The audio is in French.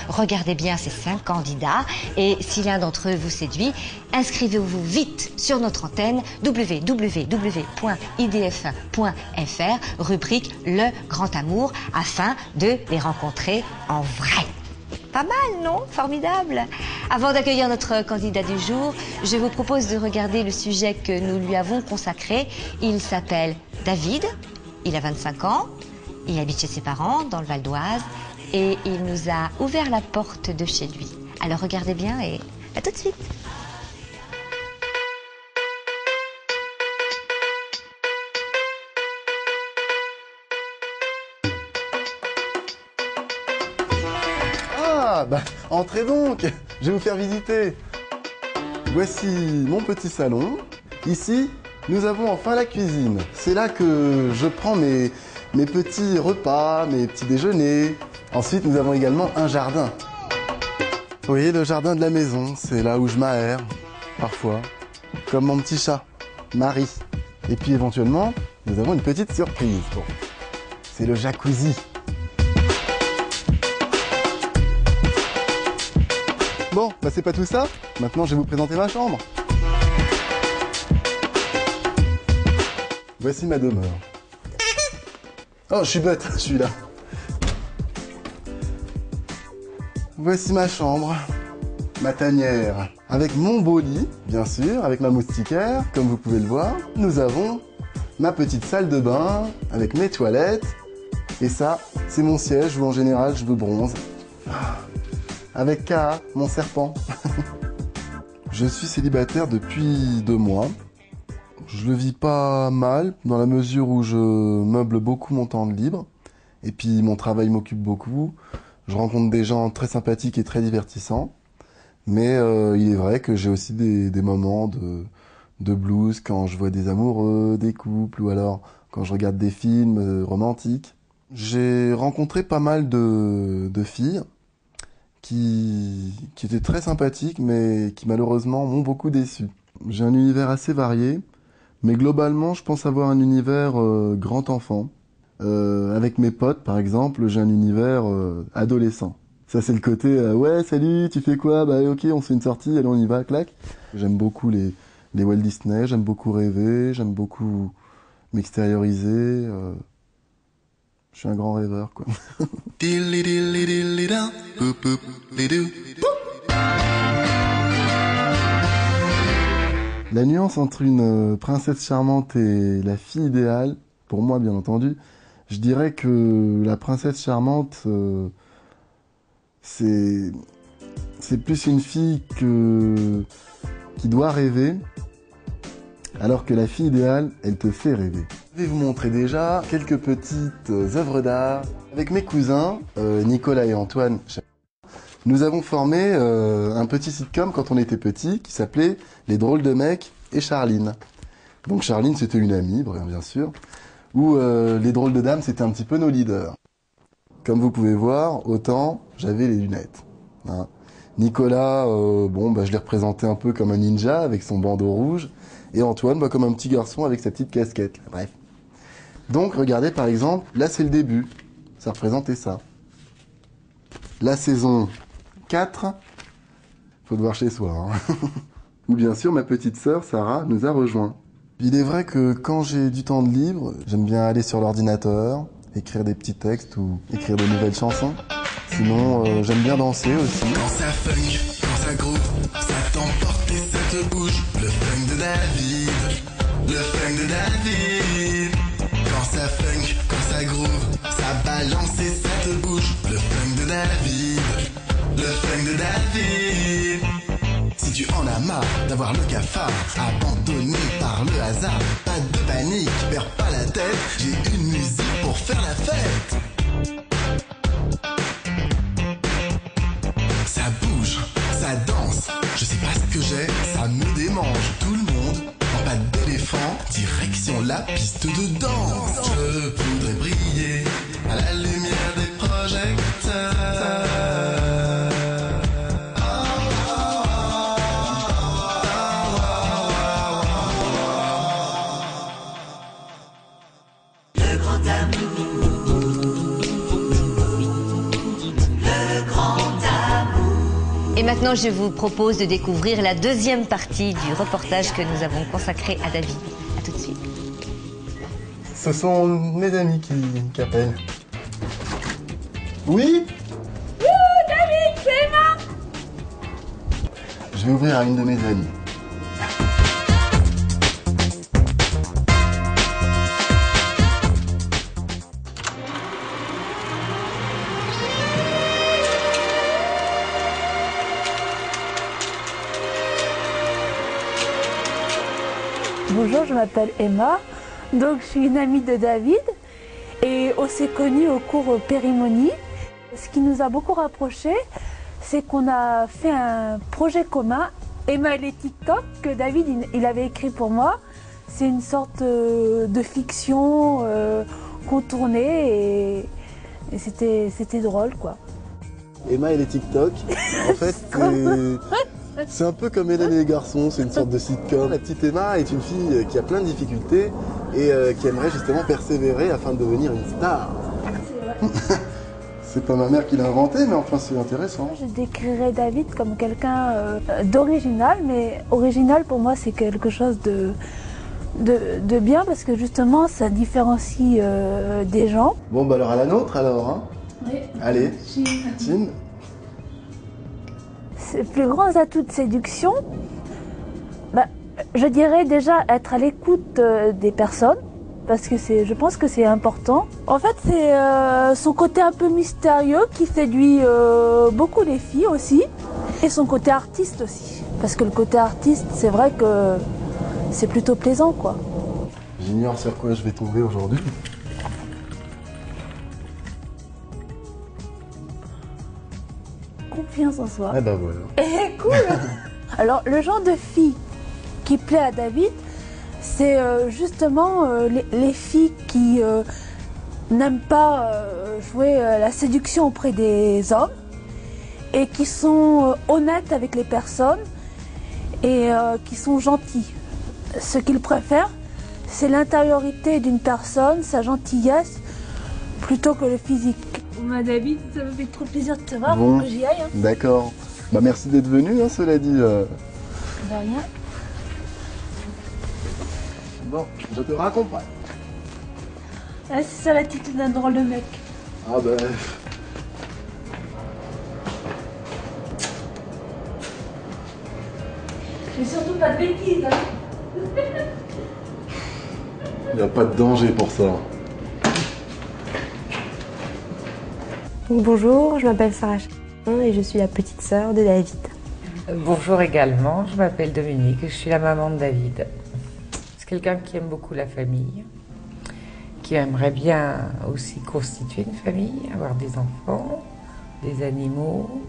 Regardez bien ces 5 candidats et si l'un d'entre eux vous séduit, inscrivez-vous vite sur notre antenne www.idf1.fr, rubrique Le Grand Amour, afin de les rencontrer en vrai. Pas mal, non? Formidable. Avant d'accueillir notre candidat du jour, je vous propose de regarder le sujet que nous lui avons consacré. Il s'appelle David, il a 25 ans, il habite chez ses parents dans le Val d'Oise et il nous a ouvert la porte de chez lui. Alors regardez bien et à tout de suite. Ah, bah, entrez donc, je vais vous faire visiter. Voici mon petit salon. Ici, nous avons enfin la cuisine. C'est là que je prends mes petits repas, mes petits déjeuners. Ensuite, nous avons également un jardin. Vous voyez, le jardin de la maison, c'est là où je m'aère, parfois, comme mon petit chat, Marie. Et puis éventuellement, nous avons une petite surprise. Bon, c'est le jacuzzi. Bon, bah c'est pas tout ça. Maintenant, je vais vous présenter ma chambre. Voici ma demeure. Oh, je suis bête, je suis là. Voici ma chambre, ma tanière, avec mon beau lit, bien sûr, avec ma moustiquaire, comme vous pouvez le voir. Nous avons ma petite salle de bain, avec mes toilettes. Et ça, c'est mon siège où en général je me bronze. Avec K, mon serpent. Je suis célibataire depuis 2 mois. Je le vis pas mal, dans la mesure où je meuble beaucoup mon temps de libre. Et puis mon travail m'occupe beaucoup. Je rencontre des gens très sympathiques et très divertissants. Mais il est vrai que j'ai aussi des moments de blues quand je vois des amoureux, des couples, ou alors quand je regarde des films romantiques. J'ai rencontré pas mal de filles qui étaient très sympathiques, mais qui malheureusement m'ont beaucoup déçu. J'ai un univers assez varié, mais globalement, je pense avoir un univers grand enfant. Avec mes potes, par exemple, j'ai un univers adolescent. Ça, c'est le côté ouais, salut, tu fais quoi? Bah ok, on se fait une sortie, allez, on y va, clac. J'aime beaucoup les Walt Disney, j'aime beaucoup rêver, j'aime beaucoup m'extérioriser. Je suis un grand rêveur, quoi. La nuance entre une princesse charmante et la fille idéale, pour moi bien entendu, je dirais que la princesse charmante, c'est plus une fille qui doit rêver, alors que la fille idéale, elle te fait rêver. Je vais vous montrer déjà quelques petites œuvres d'art. Avec mes cousins, Nicolas et Antoine, nous avons formé un petit sitcom quand on était petits qui s'appelait Les Drôles de Mecs et Charline. Donc Charline, c'était une amie, bien sûr, où les Drôles de Dames, c'était un petit peu nos leaders. Comme vous pouvez voir, autant j'avais les lunettes. Hein. Nicolas, je l'ai représenté un peu comme un ninja avec son bandeau rouge, et Antoine, comme un petit garçon avec sa petite casquette. Bref. Donc, regardez par exemple, là c'est le début. Ça représentait ça. La saison 4, faut le voir chez soi. Hein. Où bien sûr, ma petite sœur, Sarah, nous a rejoints. Il est vrai que quand j'ai du temps de libre, j'aime bien aller sur l'ordinateur, écrire des petits textes ou écrire de nouvelles chansons. Sinon, j'aime bien danser aussi. Quand ça funk, quand ça groove, ça t'emporte et ça te bouge. Le funk de David, le funk de David. Quand ça funk, quand ça groove, ça balance et ça te bouge. Le funk de David, le funk de David. Si tu en as marre d'avoir le cafard abandonné par le hasard, pas de panique, perds pas la tête, j'ai une musique pour faire la fête. Ça bouge, ça danse, je sais pas ce que j'ai, ça me démange. Tout le monde en patte d'éléphant, direction la piste de danse. Je voudrais briller à la lumière des projecteurs. Le grand amour, le grand maintenant, je vous propose de découvrir la deuxième partie du reportage que nous avons consacré à David. À tout de suite. Ce sont mes amis qui appellent. Oui? David, c'est Emma. Je vais ouvrir à une de mes amies. Bonjour, je m'appelle Emma, donc je suis une amie de David et on s'est connus au cours Périmonie. Ce qui nous a beaucoup rapprochés, c'est qu'on a fait un projet commun, Emma et les TikTok, que David il avait écrit pour moi. C'est une sorte de fiction contournée et c'était drôle quoi. Emma et les TikTok, en fait, c'est un peu comme Hélène et les garçons, c'est une sorte de sitcom. La petite Emma est une fille qui a plein de difficultés et qui aimerait justement persévérer afin de devenir une star. C'est pas ma mère qui l'a inventé, mais enfin c'est intéressant. Je décrirais David comme quelqu'un d'original, mais original pour moi c'est quelque chose de bien parce que justement ça différencie des gens. Bon bah alors à la nôtre alors, hein. Oui. Allez, Tim. Ses plus grands atouts de séduction, je dirais déjà être à l'écoute des personnes, parce que je pense que c'est important. En fait, c'est son côté un peu mystérieux qui séduit beaucoup les filles aussi, et son côté artiste aussi. Parce que le côté artiste, c'est vrai que c'est plutôt plaisant, quoi. J'ignore sur quoi je vais tomber aujourd'hui. Confiance en soi. Ah bah voilà. Et cool. Alors, le genre de fille qui plaît à David, c'est justement les filles qui n'aiment pas jouer la séduction auprès des hommes et qui sont honnêtes avec les personnes et qui sont gentilles. Ce qu'il préfère, c'est l'intériorité d'une personne, sa gentillesse, plutôt que le physique. David, ça me fait trop plaisir de te voir, Bon, faut que j'y aille. Hein. D'accord. Bah merci d'être venu, hein, cela dit. De rien. Bon, je te raccompagne. Ah, c'est ça l'attitude d'un drôle de mec. Ah bah... Mais surtout pas de bêtises. Hein. Il n'y a pas de danger pour ça. Bonjour, je m'appelle Sarah Chapin et je suis la petite sœur de David. Bonjour également, je m'appelle Dominique et je suis la maman de David. C'est quelqu'un qui aime beaucoup la famille, qui aimerait bien aussi constituer une famille, avoir des enfants, des animaux,